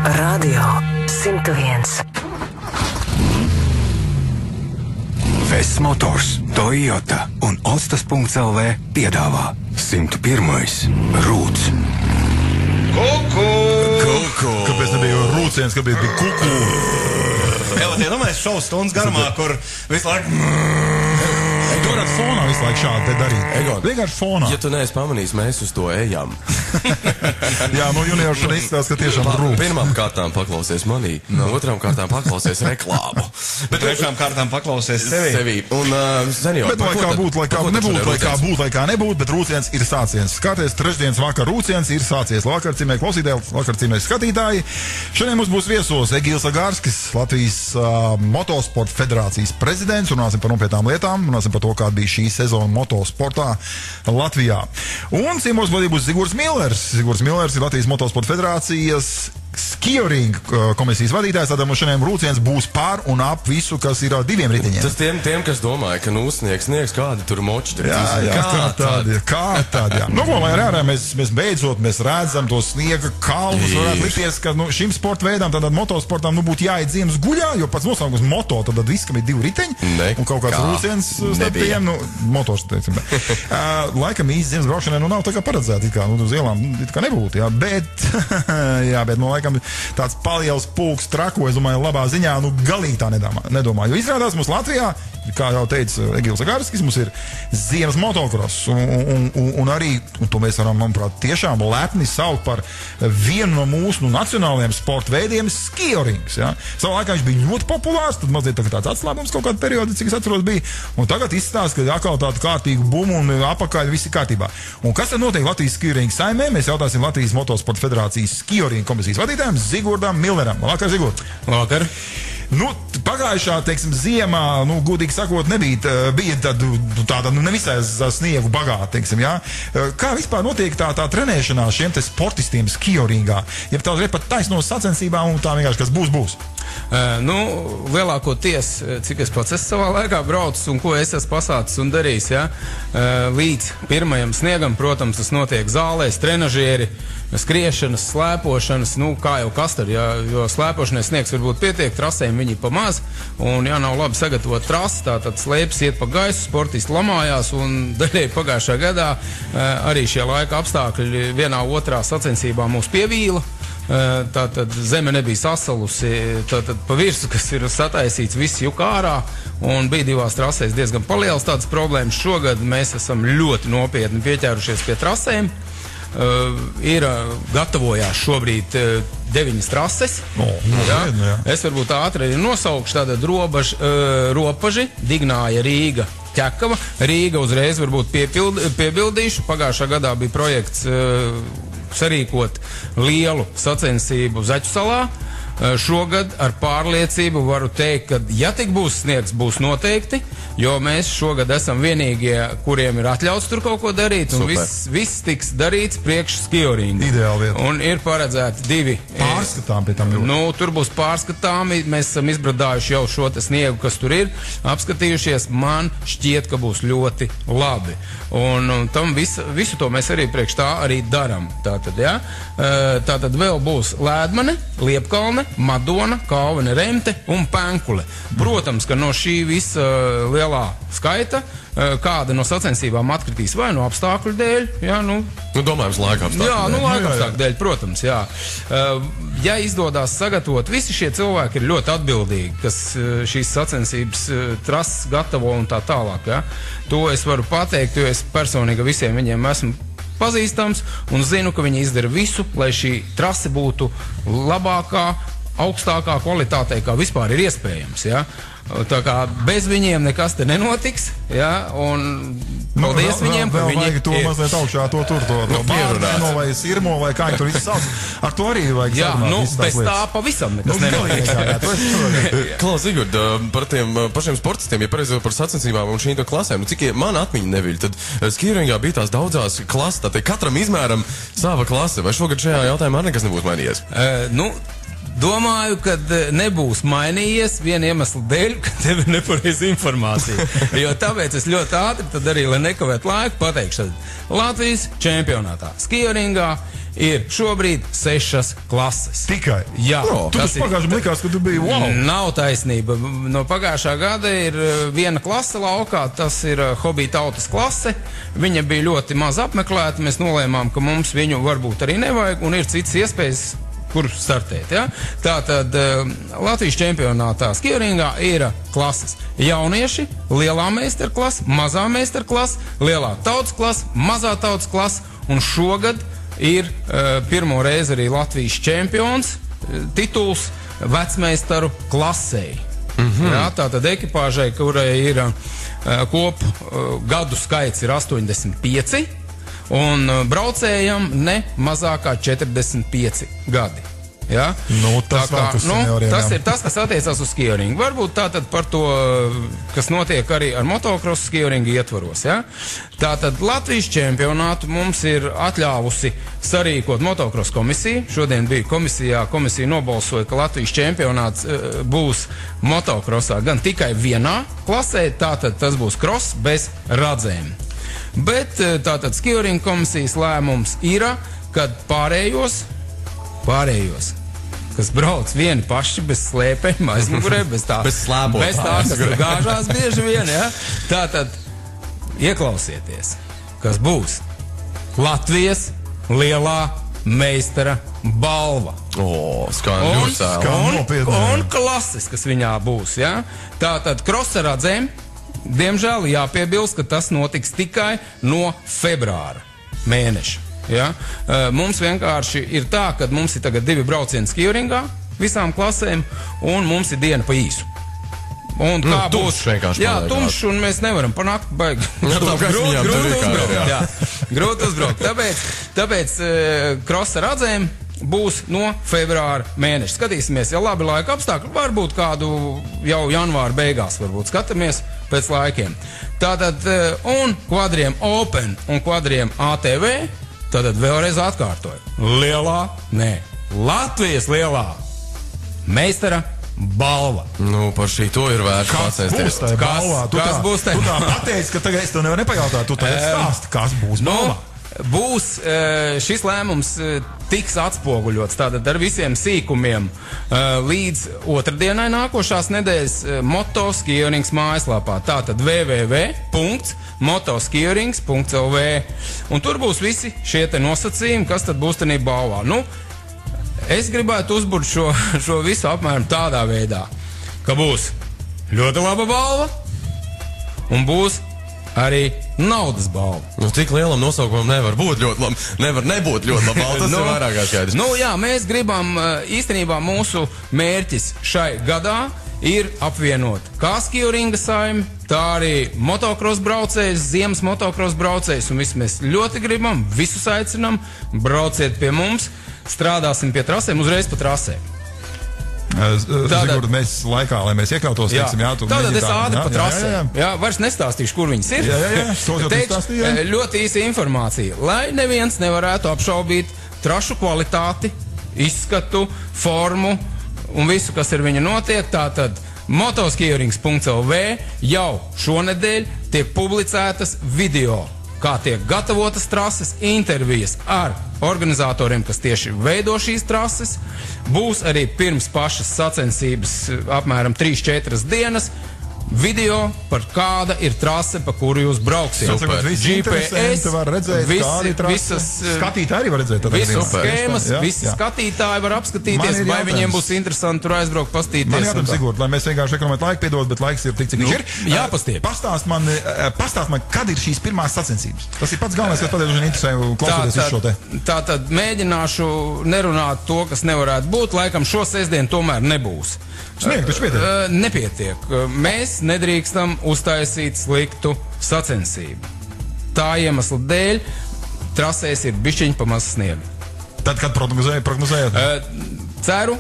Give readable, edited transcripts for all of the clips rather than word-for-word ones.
Radio 101. Vess Motors, Toyota un Ostas.lv piedāvā 101. Rūts. Kuku! Kāpēc nebija rūciens, kāpēc bija kuku? Jā, bet iedomājies šovu stundas garumā, kur visu laiku... Tu varētu fonā visu laiku šādi te darīt. Egon, vienkārši fonā. Ja tu neesi pamanījis, mēs uz to ejam. Jā, nu juniors šodien izstāsta, ka tiešām rūp. Pirmām kārtām paklausies manī, otrām kārtām paklausies reklāmu. Bet trešām kārtām paklausies sevi. Un, senior, Bet lai kā būtu, lai kā nebūtu, lai kā būtu, lai kā nebūtu, bet rūciens ir sācies. Skaties, trešdienas vakar rūciens ir sācies. Vakar cīmē klausītāji, vakar cīmē skatītāji. Šodien mums būs viesos Egils Agārskis, Latvijas Motosporta federācijas prezidents. Runāsim par nopietnām lietām, runāsim par to, kāda bija šī sezona motosportā Latvijā. Un ciemos vadīja būs Zigurs Millers. Zigurs Millers ir Latvijas Motosporta federācijas skioringa komisijas vadītājs, tad mums šodien rūciens būs pār un ap visu, kas ir ar diviem riteņiem. Tas tiem, kas domāja, ka sniegs, kādi tur moči. Kā tādi, jā. Nu, ko, lai arī mēs beidzot, mēs redzam to sniega kalnus, varētu likties, ka šim sporta veidām, tad motosportām, būtu jāiet ziemas guļā, jo pats nosaukums moto, tad viss, kam ir divi riteņi, un kaut kāds rūciens starp tiem, motors, teicam. Laikam īsti ziemas braukšanai, nav tā kā paredzēta, uz ielām, kā nebūtu, jā, bet, laikam tāds paliels pulks trako, es domāju, labā ziņā, galīgi tā nedomāju. Jo izrādās mums Latvijā, kā jau teica Egils Agārskis, mums ir ziemas motocross, un arī, un to mēs varam, manuprāt, tiešām lepni saukt par vienu no mūsu nacionālajiem sporta veidiem skiorings, ja. Savā laikā viņš bija ļoti populārs, tad mazliet tāds atslābums kaut kādu periodu, cik es atceros bija, un tagad izstāsta, ka atkal tādu kārtīgu bumu un apakaļ viss ir kārtībā. Un kas tad notiek Latvijas skioringa saimē? Mēs jautāsim Latvijas Motosporta federācijas skioringa komisijas vadītājiem Zigurdam Milleram. Labvakar, Zigurd! Labvakar! Pagājušā, ziemā, godīgi sakot, bija tāda nevisai sniegu bagāta, jā. Kā vispār notiek tā trenēšanās šiem te sportistiem skioringā? Ja tā ir pat taisnos sacensībām un tā vienkārši, kas būs? Lielākoties, cik es pats savā laikā braucis un ko es esmu pasācis un darījis, ja, līdz pirmajam sniegam, protams, tas notiek zālēs, trenažieri, skriešanas, slēpošanas, kā jau kas tad, jo slēpošanai sniegs varbūt pietiek, trasēm viņi pa maz, un ja nav labi sagatavot trasi, tātad slēpes iet pa gaisu, sportisti lamājās, un daļai pagājušā gadā arī šie laika apstākļi vienā otrā sacensībā mūs pievīla. Tātad zeme nebija sasalusi, tātad pa virsu, kas ir sataisīts, viss juka ārā, un bija divās trasēs diezgan palielas tādas problēmas. Šogad mēs esam ļoti nopietni pieķērušies pie trasēm. Ir gatavojās šobrīd 9 trases. Jā. Es varbūt ātri nosaukšu, tātad Ropaži, Dignāja, Rīga, Ķekava. Rīga uzreiz varbūt piebildīšu. Pagājušā gadā bija projekts sarīkot lielu sacensību Zaķu salā. Šogad ar pārliecību varu teikt, ka ja tik būs sniegs, būs noteikti, jo mēs šogad esam vienīgie, kuriem ir atļauts tur kaut ko darīt, un viss tiks darīts priekš skioringa. Ideāli vieta. Un ir paredzēti 2. Pārskatām pie tam ļoti. Tur būs pārskatāmi, mēs esam izbradājuši jau šo te sniegu, kas tur ir, apskatījušies, man šķiet, ka būs ļoti labi. Un tam visu to mēs arī priekš tā arī daram. Tātad, ja? Tātad vēl būs Lēdmane, Liepkalne, Madona, Kalvene, Remte un Penkule. Protams, ka no šī visa lielā skaita kāda no sacensībām atkritīs vai no apstākļu dēļ, domājams, laika apstākļu dēļ. Jā, laika apstākļu dēļ, protams, jā. Ja izdodas sagatavot, visi šie cilvēki ir ļoti atbildīgi, kas šīs sacensības trases gatavo un tā tālāk, ja. To es varu pateikt, jo es personīgi visiem viņiem esmu pazīstams un zinu, ka viņi izdara visu, lai šī trase būtu labākā, augstākā kvalitātē, kā vispār ir iespējams, ja. Tā kā bez viņiem nekas te nenotiks, ja, un paldies viņiem, ka viņi vajag to mazliet augšā, to bārnēno vai sirmo, vai kā viņi tur visu sauc. Ar to arī vajag sarunāt. Bez tā pavisam nekas nenotiks. Klaus, Zigurd, par tiem pašiem sportistiem, ja pareizi par sacensībām un šīm klasēm, cik man atmiņa neviļ, tad skioringā bija tās daudzās klases, tātad katram izmēram sava klase, vai šogad šajā jautājumā nekas nebūs mainījies? Domāju, ka nebūs mainījies viena iemesla dēļ, ka tev ir nepareiza informācija. Jo tāpēc es ļoti ātri, tad arī, lai nekavētu laiku, pateikšu, tad Latvijas čempionātā skijoringā ir šobrīd 6 klases. Tikai? Jā. Tu tas pagājušajam likās, ka tu biji wow. Nav taisnība. No pagājušā gada ir viena klase laukā, tas ir hobija tautas klase. Viņa bija ļoti maz apmeklēta, mēs nolēmām, ka mums viņu varbūt arī nevajag, un ir citas iespējas, kur startēt. Ja? Tātad Latvijas čempionātā skijoringā ir klases jaunieši, lielā meistarklase, mazā meistarklase, lielā tautas klase, mazā tautas klase, un šogad ir pirmo reizi arī Latvijas čempions tituls vecmeistaru klasei. Jā, tātad ekipāžai, kurai ir gadu skaits ir 85, un braucējam ne mazākā 45 gadi. Ja? Tas ir tas, kas attiecās uz skijoringu. Varbūt tātad par to, kas notiek arī ar motokrosu skijoringu ietvaros. Ja? Tātad Latvijas čempionātu mums ir atļāvusi sarīkot motokrosu komisiju. Šodien bija komisija nobalsoja, ka Latvijas čempionāts būs motokrosā gan tikai vienā klasē, tātad tas būs cross bez radzēm. Bet tātad skijoringa komisijas lēmums ir, kad pārējos, kas brauc vieni paši bez slēpēm aizmugurē, bez tā, kas tur gāžās bieži vien, ja? Tātad ieklausieties, kas būs Latvijas lielā meistara balva. Un klases, kas viņā būs, ja? Tātad krosa radzēm, diemžēl jāpiebilst, ka tas notiks tikai no februāra mēneša. Ja? Mums vienkārši ir tā, ka mums ir tagad 2 braucieni skijoringā visām klasēm, un mums ir diena pa īsu. Un kā būs vienkārši? Jā, tumšs, un mēs nevaram panākt baigi. Grūti uzbraukt. Tāpēc krosa radzēm būs no februāra mēneša. Skatīsimies, ja labi laika apstākļi, varbūt kādu jau janvāra beigās, varbūt skatāmies pēc laikiem. Tātad, un kvadriem Open un kvadriem ATV, tātad vēlreiz atkārtoju. Latvijas lielā meistara balva. Par šī to ir vērts pacensties. Kas būs tajā? Tu tā pateici, ka tagad es tev nevaru nepajautāt. Tu tagad stāsti, kas būs balva. Būs šis lēmums tiks atspoguļots tātad ar visiem sīkumiem līdz otrdienai nākošās nedēļas motoskijorings mājaslapā. Tātad www.motoskijorings.lv, un tur būs visi šie te nosacījumi, kas tad būs tenī balvā. Es gribētu uzburt šo visu apmēram tādā veidā, ka būs ļoti laba balva un būs arī naudas balva. Cik lielam nosaukumam nevar būt ļoti labi, nevar nebūt ļoti labi balva, tas ir vairāk kā skaidrs. Jā, mēs gribam, īstenībā mūsu mērķis šai gadā ir apvienot kā skijoringa saimi, tā arī motokros braucējs, ziemas motokros braucējs, un visu mēs ļoti gribam, visus aicinam, brauciet pie mums, strādāsim pie trasēm, uzreiz pa trasēm. Tātad mēs laikā, lai mēs iekļautos, teiksim, tātad es ātri pa trasēm. Vairs nestāstīšu, kur viņas ir. Teikšu, ļoti īsa informācija. Lai neviens nevarētu apšaubīt trašu kvalitāti, izskatu, formu un visu, kas ar viņu notiek, tātad motoskijorings.lv jau šonedēļ tiek publicētas video, kā tiek gatavotas trases, intervijas ar organizatoriem, kas tieši veido šīs trases. Būs arī pirms pašas sacensības apmēram 3-4 dienas video par kāda ir trase, pa kuru jūs brauksiet. GPS, var redzēt, visas skatītāji arī var redzēt. Visas skēmas, visi skatītāji var apskatīties, vai viņiem būs interesanti tur aizbraukt, pastīties. Man jātams, Sigurd, lai mēs vienkārši ekonomētu laiku, piedod, bet laiks ir tik, cik viņš ir. Jāpastiep. Pastāst man, kad ir šīs pirmās sacensības. Tas ir pats galvenais, kas pateic, interesē klausoties visu šo te. Tātad mēģināšu nerunāt to, kas nevarētu būt, laikam šo sestdienu tomēr nebūs. Nepietiek. Mēs nedrīkstam uztaisīt sliktu sacensību. Tā iemesla dēļ trasēs ir bišķiņ pa maz sniega. Tad, kad prognozējat? Ceru,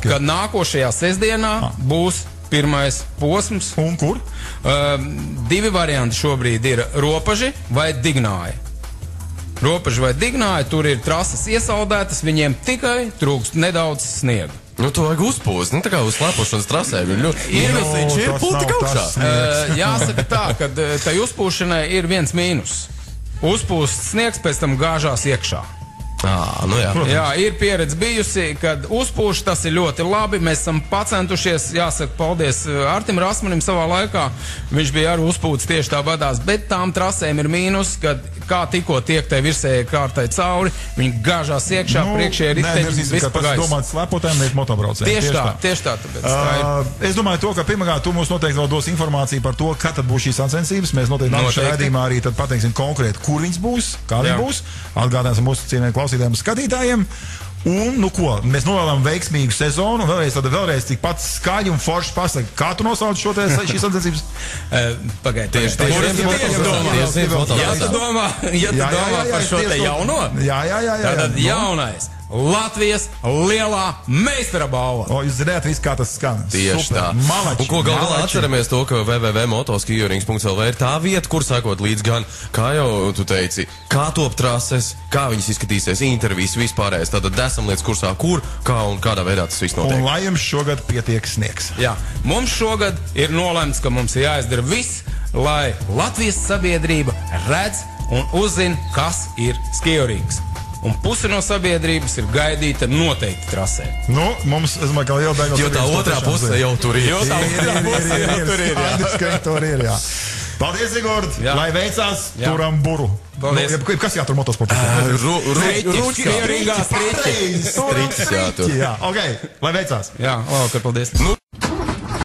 ka nākošajā sestdienā būs pirmais posms. Un kur? 2 varianti šobrīd ir Ropaži vai Dignāja. Ropaži vai Dignāja, tur ir trases iesaldētas, viņiem tikai trūkst nedaudz sniega. Nu, to vajag uzpūst, tā kā uz slēpošanas trasēm. Ievilcīgs ir pulti augšā. Jāsaka tā, ka tai uzpūšanai ir viens mīnus. Uzpūst sniegs, pēc tam gāžās iekšā. Nu jā. Jā, ir pieredze bijusi, kad uzpūš, tas ir ļoti labi. Mēs esam pacentušies, jāsaka, paldies Artim Rasmanim savā laikā. Viņš bija arī uzpūts tieši tā badās, bet tām trasēm ir mīnus, kad kā tikko tiek tai virsējai kārtai cauri, viņi gāžās iekšā, priekšējai riteņi, viss pa gaisu. Tas domāts slēpotājiem, nevis motobraucējiem. Tieši tā. Es domāju to, ka pirmkārt tu mums noteikti vēl dos informāciju par to, kad tad būs šīs sacensības. Mēs noteikti nākamajā raidījumā arī tad pateiksim konkrēti, kur viņas būs, kā viņas būs. Atgādāsim mūsu cienījumiem klausītājiem un skatītājiem. Un, nu ko, mēs novēlam veiksmīgu sezonu, vēlreiz tikpat skaļi un forši pasaka, kā tu nosauc šīs sacensības? Pagaid, ja tu domā par šo te jauno, tad jaunais Latvijas lielā meistara balva. Jūs zināt visu, kā tas skan. Tieši tā. Un ko galvā atceramies to, ka www.motoskijorings.lv ir tā vieta, kur sakot līdz gan, kā jau tu teici, kā top trases, kā viņas izskatīsies, intervijas, vispārējais. Tātad esam lietas kursā, kur, kā un kādā veidā tas viss notiek. Un lai jums šogad pietiek sniegs. Jā, mums šogad ir nolemts, ka mums ir jāizdara viss, lai Latvijas sabiedrība redz un uzzina, kas ir skijorings. Un pusi no sabiedrības ir gaidīta noteikti trasē. Nu, mums, es domāju, ka liela daļa no jo tā otrā puse jau tur ir. Jā. Paldies, Igord! Lai veicās, turam buru. Paldies. Kas jātur motosportā? Rūķis, striķis jātur. Jā, ok, lai veicās. Jā, paldies.